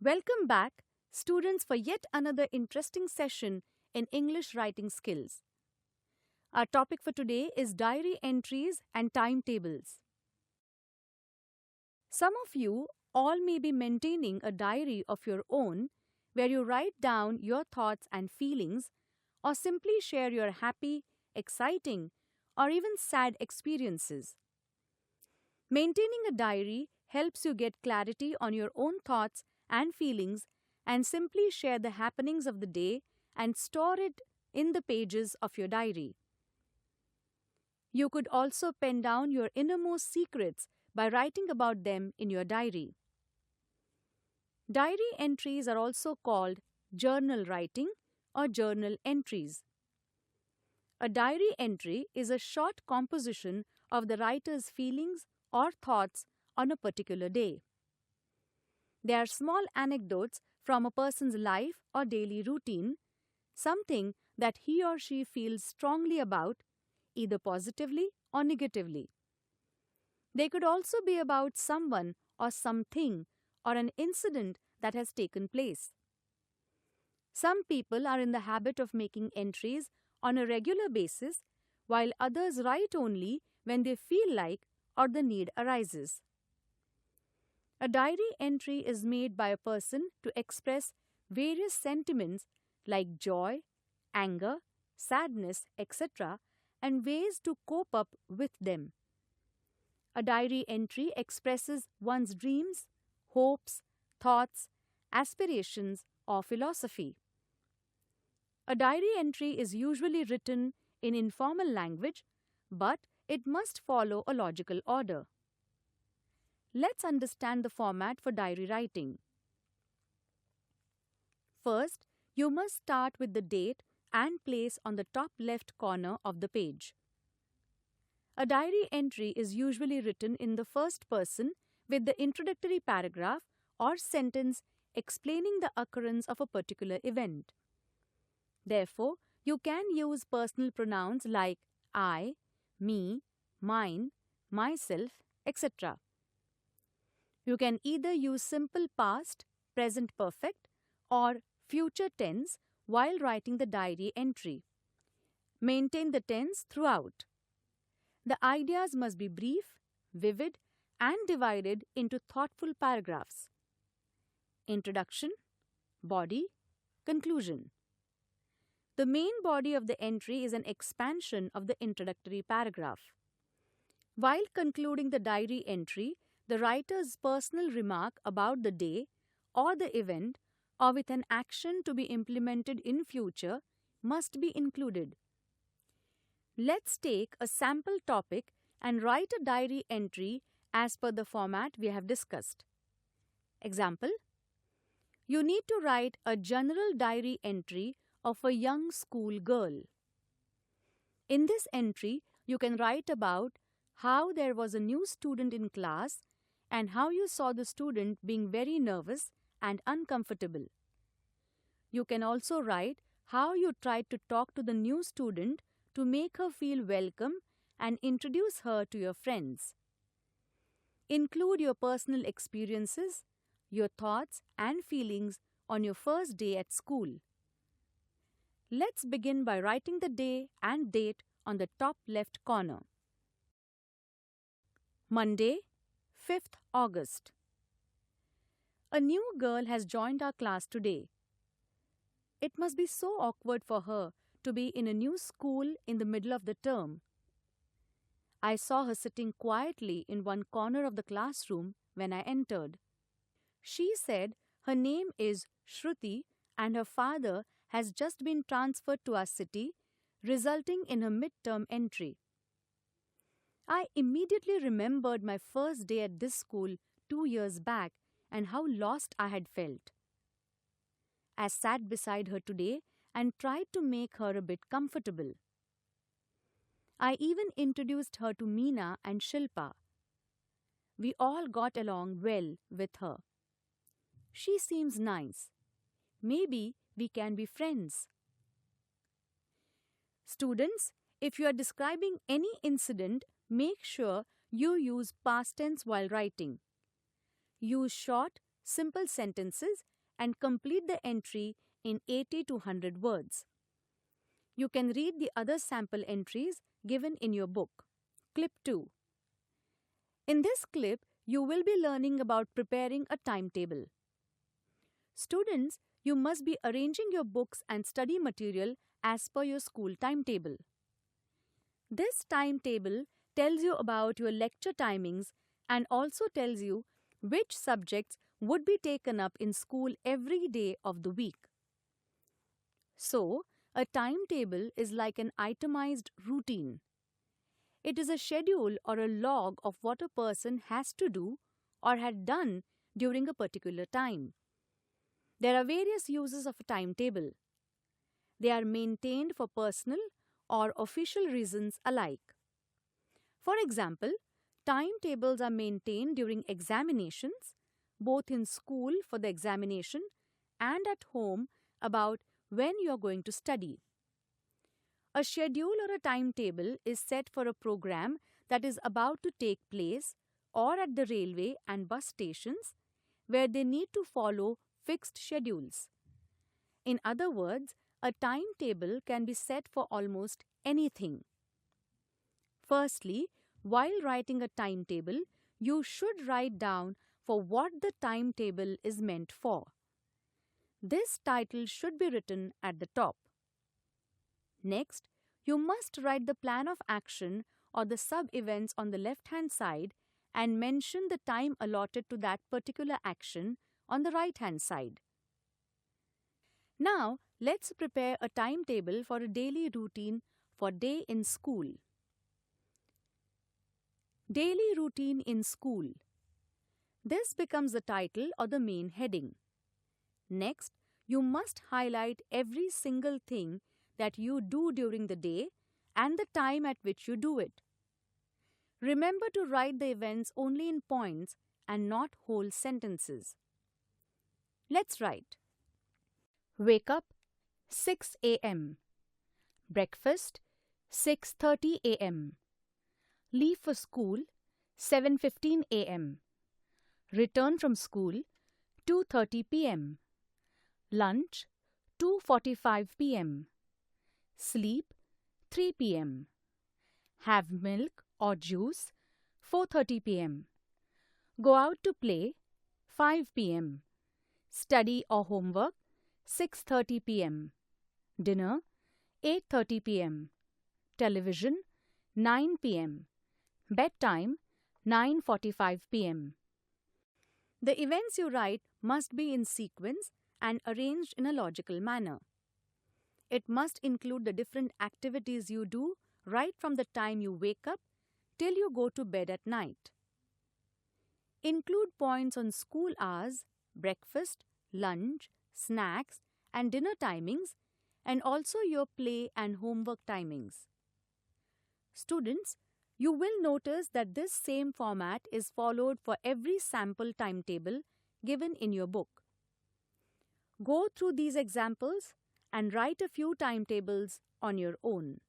Welcome back, students, for yet another interesting session in English writing skills. Our topic for today is diary entries and timetables. Some of you all may be maintaining a diary of your own where you write down your thoughts and feelings or simply share your happy, exciting, or even sad experiences. Maintaining a diary helps you get clarity on your own thoughts and feelings and simply share the happenings of the day and store it in the pages of your diary. You could also pen down your innermost secrets by writing about them in your diary. Diary entries are also called journal writing or journal entries. A diary entry is a short composition of the writer's feelings or thoughts on a particular day. They are small anecdotes from a person's life or daily routine, something that he or she feels strongly about, either positively or negatively. They could also be about someone or something or an incident that has taken place. Some people are in the habit of making entries on a regular basis, while others write only when they feel like or the need arises. A diary entry is made by a person to express various sentiments like joy, anger, sadness, etc., and ways to cope up with them. A diary entry expresses one's dreams, hopes, thoughts, aspirations, or philosophy. A diary entry is usually written in informal language, but it must follow a logical order. Let's understand the format for diary writing. First, you must start with the date and place on the top left corner of the page. A diary entry is usually written in the first person with the introductory paragraph or sentence explaining the occurrence of a particular event. Therefore, you can use personal pronouns like I, me, mine, myself, etc. You can either use simple past, present perfect, or future tense while writing the diary entry. Maintain the tense throughout. The ideas must be brief, vivid, and divided into thoughtful paragraphs. Introduction, body, conclusion. The main body of the entry is an expansion of the introductory paragraph. While concluding the diary entry, the writer's personal remark about the day or the event or with an action to be implemented in future must be included. Let's take a sample topic and write a diary entry as per the format we have discussed. Example: you need to write a general diary entry of a young school girl. In this entry, you can write about how there was a new student in class and how you saw the student being very nervous and uncomfortable. You can also write how you tried to talk to the new student to make her feel welcome and introduce her to your friends. Include your personal experiences, your thoughts and feelings on your first day at school. Let's begin by writing the day and date on the top left corner. Monday, 5th August. A new girl has joined our class today. It must be so awkward for her to be in a new school in the middle of the term. I saw her sitting quietly in one corner of the classroom when I entered. She said her name is Shruti and her father has just been transferred to our city, resulting in her midterm entry. I immediately remembered my first day at this school 2 years back and how lost I had felt. I sat beside her today and tried to make her a bit comfortable. I even introduced her to Meena and Shilpa. We all got along well with her. She seems nice. Maybe we can be friends. Students, if you are describing any incident, make sure you use past tense while writing. Use short, simple sentences and complete the entry in 80 to 100 words. You can read the other sample entries given in your book. Clip 2. In this clip, you will be learning about preparing a timetable. Students, you must be arranging your books and study material as per your school timetable. This timetable tells you about your lecture timings and also tells you which subjects would be taken up in school every day of the week. So, a timetable is like an itemized routine. It is a schedule or a log of what a person has to do or had done during a particular time. There are various uses of a timetable. They are maintained for personal or official reasons alike. For example, timetables are maintained during examinations, both in school for the examination and at home about when you are going to study. A schedule or a timetable is set for a program that is about to take place or at the railway and bus stations where they need to follow fixed schedules. In other words, a timetable can be set for almost anything. Firstly, while writing a timetable, you should write down for what the timetable is meant for. This title should be written at the top. Next, you must write the plan of action or the sub-events on the left-hand side and mention the time allotted to that particular action on the right-hand side. Now, let's prepare a timetable for a daily routine for day in school. Daily routine in school. This becomes the title or the main heading. Next, you must highlight every single thing that you do during the day and the time at which you do it. Remember to write the events only in points and not whole sentences. Let's write. Wake up 6 a.m. Breakfast 6:30 a.m. Leave for school 7:15 a.m. Return from school 2:30 p.m. Lunch 2:45 p.m. Sleep 3 p.m. Have milk or juice 4:30 p.m. Go out to play 5 p.m. Study or homework 6:30 p.m. Dinner 8:30 p.m. Television 9 p.m. Bedtime 9:45 p.m. The events you write must be in sequence and arranged in a logical manner. It must include the different activities you do right from the time you wake up till you go to bed at night. Include points on school hours, breakfast, lunch, snacks, and dinner timings, and also your play and homework timings. Students, you will notice that this same format is followed for every sample timetable given in your book. Go through these examples and write a few timetables on your own.